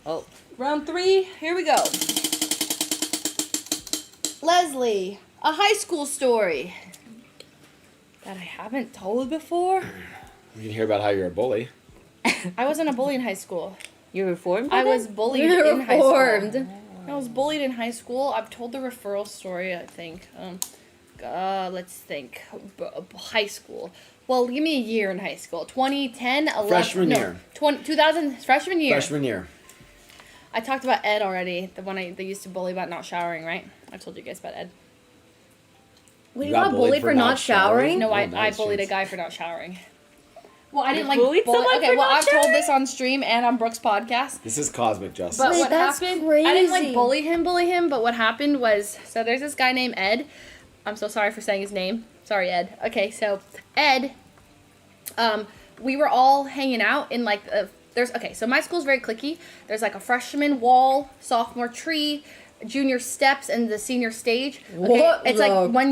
Oh. Round 3, here we go. Leslie, a high school story that I haven't told before. You can hear about how you're a bully. I wasn't a bully in high school. You reformed? I was bullied You're in high reformed. school. I was bullied in high school. I've told the referral story, I think. Let's think. High school. Well, give me a year in high school. 2010, 11. Freshman year. 2000, freshman year. Freshman year. I talked about Ed already, the one they used to bully about not showering, right? I told you guys about Ed. Well, you got bullied for not showering? No, I nice, bullied a James. guy for not showering. Well, I didn't like bullied bully. someone Okay, for well, not I've told showering? this on stream and on Brooke's podcast. This is cosmic justice. But Wait, what that's happened? crazy. I didn't like bully him, but what happened was, so there's this guy named Ed. I'm so sorry for saying his name. Sorry, Ed. Okay, so Ed, we were all hanging out in like so my school's very cliquey. There's like a freshman wall, sophomore tree, junior steps, and the senior stage. Okay? What It's the- like when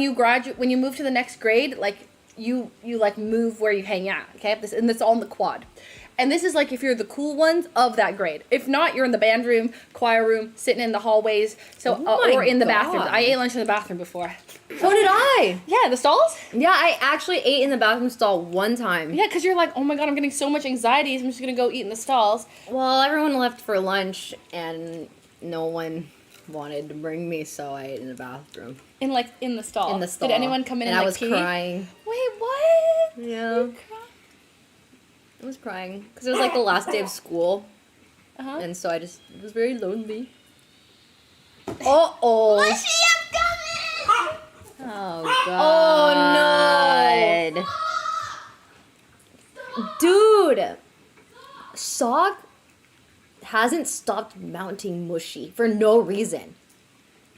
you move to the next grade, like you like move where you hang out. Okay, and that's all in the quad. And this is like if you're the cool ones of that grade. If not, you're in the band room, choir room, sitting in the hallways, Oh my or in the bathroom. God. I ate lunch in the bathroom before. So did I. Yeah, the stalls. Yeah, I actually ate in the bathroom stall one time. Yeah, because you're like, oh my god, I'm getting so much anxiety. So I'm just gonna go eat in the stalls. Well, everyone left for lunch, and no one wanted to bring me, so I ate in the bathroom. In the stall. In the stall. Did anyone come in and I like, was pee? crying. Wait, what? Yeah. You cry- I was crying. Because it was like the last day of school, Uh-huh. and so it was very lonely. Uh-oh. Oh, God. Oh, no. Dude. Sock hasn't stopped mounting Mushy for no reason.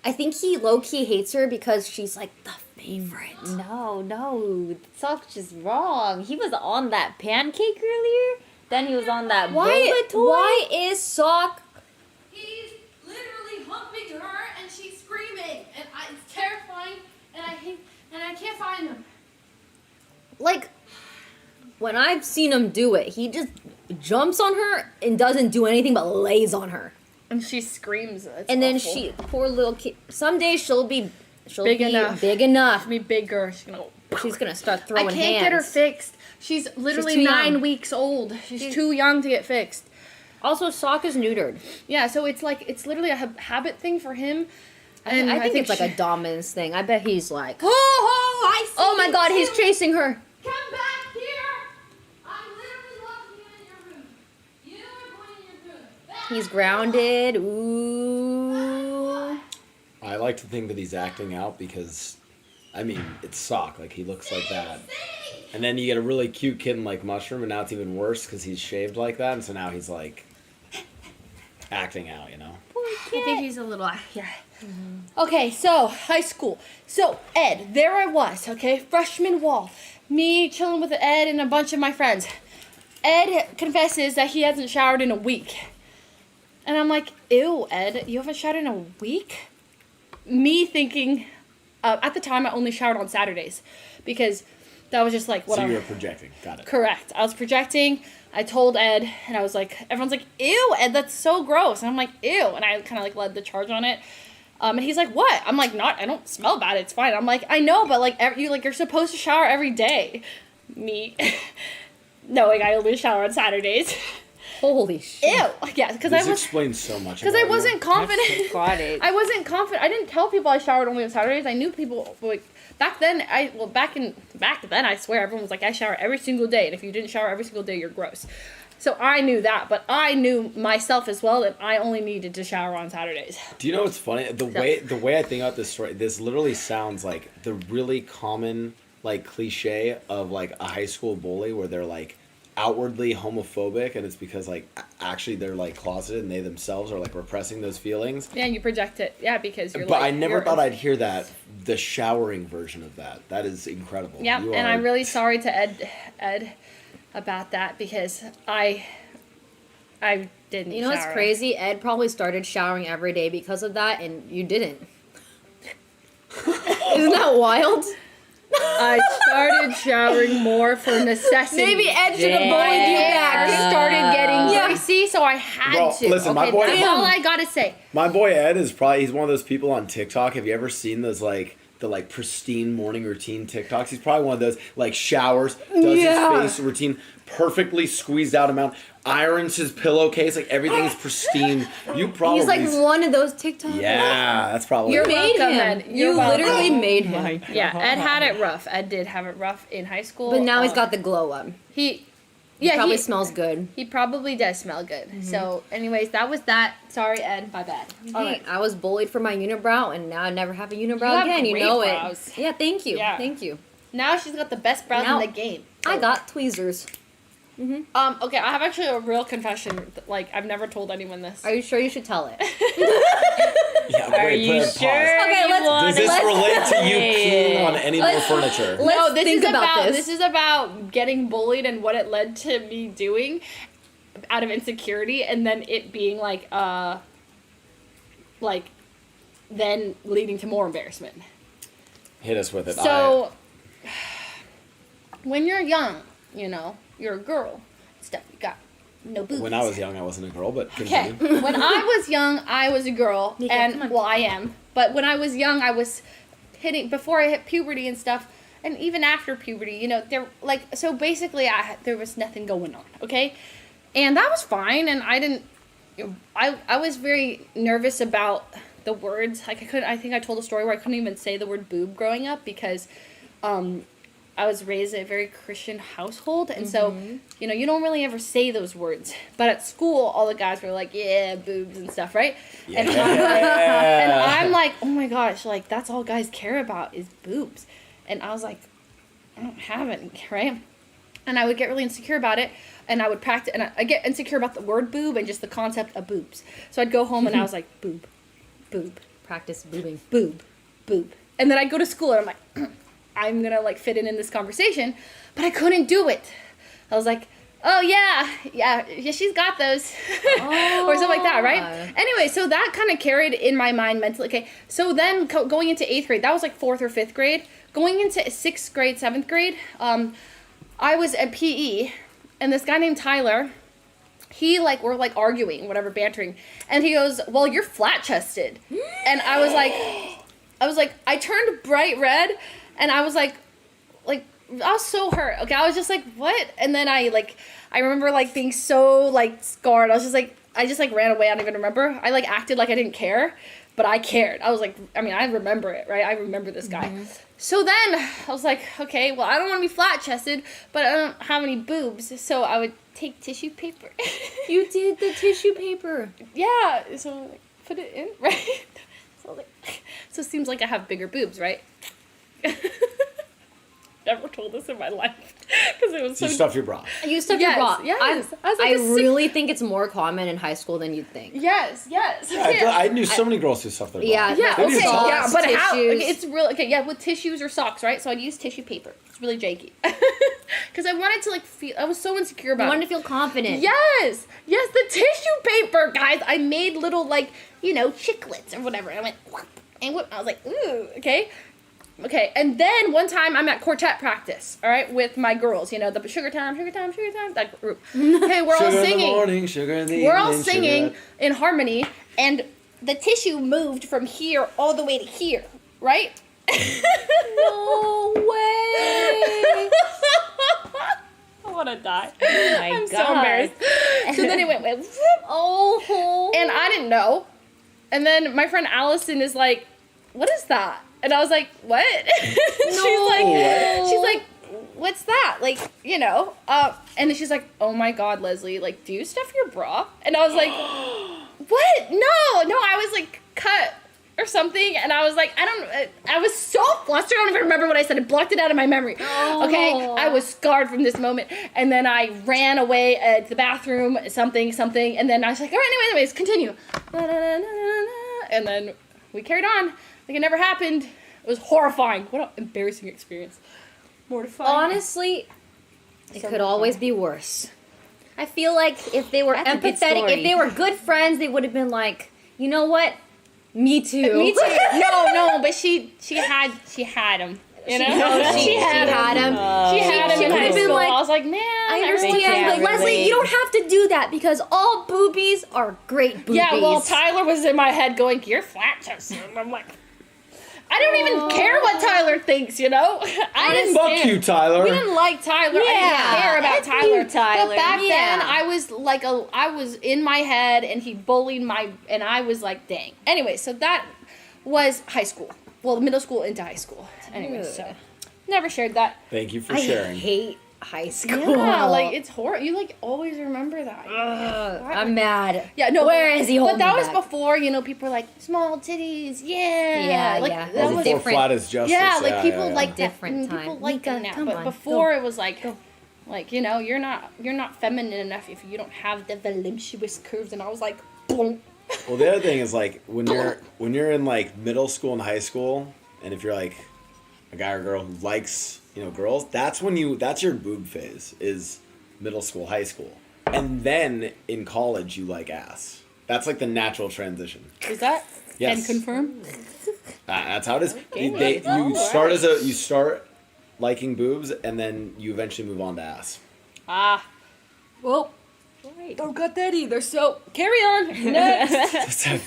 I think he low-key hates her because she's like the favorite. No, Sock's just wrong. He was on that pancake earlier. Then he was on that boba toy. Why is Sock... He's literally humping her and she's screaming. And it's terrifying. And I can't find him. Like, when I've seen him do it, he just jumps on her and doesn't do anything but lays on her. And she screams. It's And then awful. poor little kid, someday she'll be Big enough. big enough. Be bigger. She's gonna start I throwing can't get her hands. fixed. She's literally too 9 young. weeks old. She's too young to get fixed. Also, Sock is neutered. Yeah, so it's literally a habit thing for him. And I think it's like she- a dominance thing. I bet he's like, Oh, I see. oh my God, you he's too. chasing her. Come back here. I'm literally locking you in your room. You are going in your room. Back. He's grounded. Ooh. I like to think that he's acting out because, I mean, it's Sock. Like, he looks like that. And then you get a really cute kitten like Mushroom, and now it's even worse because he's shaved like that, and so now he's, like, acting out, you know? I think he's a little, yeah. Okay, so high school. So Ed, there I was, okay, freshman wall. Me chilling with Ed and a bunch of my friends. Ed confesses that he hasn't showered in a week. And I'm like, ew, Ed, you haven't showered in a week? Me thinking, at the time I only showered on Saturdays because that was just like what So I'm... you were projecting. Got it. Correct. I was projecting. I told Ed, and I was like, everyone's like, ew, Ed, that's so gross. And I'm like, ew. And I kind of like led the charge on it. And he's like, what? I'm like, I don't smell bad. It's fine. I'm like, I know, but like, you're supposed to shower every day. Me, knowing I only shower on Saturdays. Holy shit. Ew. Yeah, because This I was... explains so much Because I about you. wasn't confident. psychotic. I wasn't confident. I didn't tell people I showered only on Saturdays. I knew people like back then. Back then I swear everyone was like, I shower every single day, and if you didn't shower every single day, you're gross. So I knew that, but I knew myself as well that I only needed to shower on Saturdays. Do you know what's funny? The way I think about this story, this literally sounds like the really common like cliche of like a high school bully where they're like outwardly homophobic, and it's because like actually they're like closeted and they themselves are like repressing those feelings. Yeah, you project it. Yeah, because you're But like... I never you're- thought I'd hear that, the showering version of that. That is incredible. Yeah, You and are- I'm really sorry to Ed about that because I didn't You know what's shower. crazy? Ed probably started showering every day because of that, and you didn't. Isn't that wild? I started showering more for necessity. Maybe Ed should have bullied you hair back. started getting Yeah. greasy, so I had Bro, to. listen, my okay, boy- that's all I gotta say. My boy Ed is he's one of those people on TikTok. Have you ever seen those like the like pristine morning routine TikToks? He's probably one of those like showers, does Yeah. his face routine, perfectly squeezed out amount, irons his pillowcase, like everything's pristine. You probably He's like one of those TikTokers. yeah, that's probably You're it. Made welcome, him. Ed. You're You welcome. literally made him. Yeah, Ed had it rough. Ed did have it rough in high school. But now he's got the glow up. he Probably smells good. he probably does smell good. So, anyways, that was that. Sorry, Ed. My bad. All right. I was bullied for my unibrow, and now I never have a unibrow You have again. You great know brows. it. Yeah, thank you. Yeah. Thank you. Now she's got the best brows Now- in the game. I got tweezers. Okay, I have actually a real confession. Like, I've never told anyone this. Are you sure you should tell it? Yeah, Are wait, you put a pause. sure? Okay, you let's- wanna Does this Let's- relate to you say peeing on any more Let's- furniture? Let's No, this think is about this is about getting bullied and what it led to me doing out of insecurity, and then it being like then leading to more embarrassment. Hit us with it. So, when you're young, you know, you're a girl, stuff, you got no boobs. When I was young, I wasn't a girl, but Okay, continue. when I was young, I was a girl, Nika, come and on. well, I am. But when I was young, I was before I hit puberty and stuff, and even after puberty, you know, so basically, there was nothing going on, okay, and that was fine, and I didn't, I was very nervous about the words. Like I think I told a story where I couldn't even say the word boob growing up because, I was raised in a very Christian household, and so, you know, you don't really ever say those words. But at school, all the guys were like, yeah, boobs and stuff, right? And I'm like, oh my gosh, like, that's all guys care about is boobs. And I was like, I don't have any, right? And I would get really insecure about it, and I would practice, and I get insecure about the word boob and just the concept of boobs. So I'd go home, and I was like, boob, boob, Practice boobing. boob, boob. And then I'd go to school, and I'm like, I'm gonna like fit in this conversation, but I couldn't do it. I was like, oh yeah, she's got those, or something like that, right? Anyway, so that kind of carried in my mind mentally. Okay, so then going into 8th grade, that was like 4th or 5th grade. Going into 6th grade, 7th grade, I was at PE, and this guy named Tyler, we're like arguing, whatever, bantering, and he goes, well, you're flat chested, and I was like, I turned bright red. And I was like, I was so hurt. Okay, I was just like, what? And then I remember like being so like scarred. I just ran away. I don't even remember. I like acted like I didn't care, but I cared. I was like, I mean, I remember it, right? I remember this guy. So then I was like, okay, well, I don't want to be flat chested, but I don't have any boobs. So I would take tissue paper. You did the tissue paper. Yeah. So like, put it in, right? So it seems like I have bigger boobs, right? Never told this in my life because it was You so. stuffed your bra. You stuffed Yes, your bra. yes. I was like I a sick- really think it's more common in high school than you'd think. Yes. I knew so many girls who stuffed their bra. Yeah. Yeah. Maybe Okay. it's all- Yeah. But how? tissues. Okay, it's real. Okay. Yeah. With tissues or socks, right? So I'd use tissue paper. It's really janky because I wanted to like feel. I was so insecure I about. wanted it. to feel confident. Yes, the tissue paper, guys. I made little like chiclets or whatever. And I went whoop, and whoop. I was like, ooh, okay. Okay, and then one time I'm at quartet practice, all right, with my girls, the sugar time, that group. Okay, we're all Sugar in the singing. morning, sugar in the We're all evening, sugar singing at- in harmony, and the tissue moved from here all the way to here, right? No way. I want to die. Oh my I'm so God. embarrassed. So then it went whoop, Oh. and I didn't know. And then my friend Allison is like, "What is that?" And I was like, "What?" She's like, "What's that?" And then she's like, "Oh my God, Leslie, like, do you stuff your bra?" And I was like, "What? No, I was like cut or something." And I was like, I was so flustered. I don't even remember what I said. I blocked it out of my memory. Okay, I was scarred from this moment. And then I ran away to the bathroom, something. And then I was like, all right, anyways, continue. And then we carried on. Like it never happened. It was horrifying. What an embarrassing experience. Mortifying. Honestly, it So could always be worse. I feel like if they were That's a good empathetic, story. if they were good friends, they would have been like, you know what? Me too. Me too. No, but she had him. You know, She had him. She had him she in could high have been school. like, I was like, man, I everyone understand, can't but Leslie, relate. you don't have to do that because all boobies are great boobies. Yeah, well, Tyler was in my head going, "You're flat chested," and I'm like, I don't even care what Tyler thinks, you know. I didn't. Fuck you, Tyler. We didn't like Tyler. I didn't care about F Tyler. you, Tyler. But back Yeah. then, I was in my head, and he bullied and I was like, dang. Anyway, so that was high school. Well, middle school into high school. Anyway, so never shared that. Thank you for I sharing. hate high school. Yeah, like it's horrible. You like always remember that. I'm mad. Yeah, no. Where is he holding But that me was back? before, people were like small titties. Yeah, like, yeah. That That was was Before different. flat is justice. Yeah, like people yeah. like Different that. People time. like that Mika, now, come but on, before go. it was like, you're not feminine enough if you don't have the voluptuous curves. And I was like, boom. Well, the other thing is like when you're in like middle school and high school, and if you're like a guy or girl who likes girls, that's your boob phase is middle school, high school, and then in college you like ass. That's like the natural transition. Is that? Yes. And confirm. That's how it is. Okay. You start liking boobs, and then you eventually move on to ass. Well, don't got that either. So carry on. Next.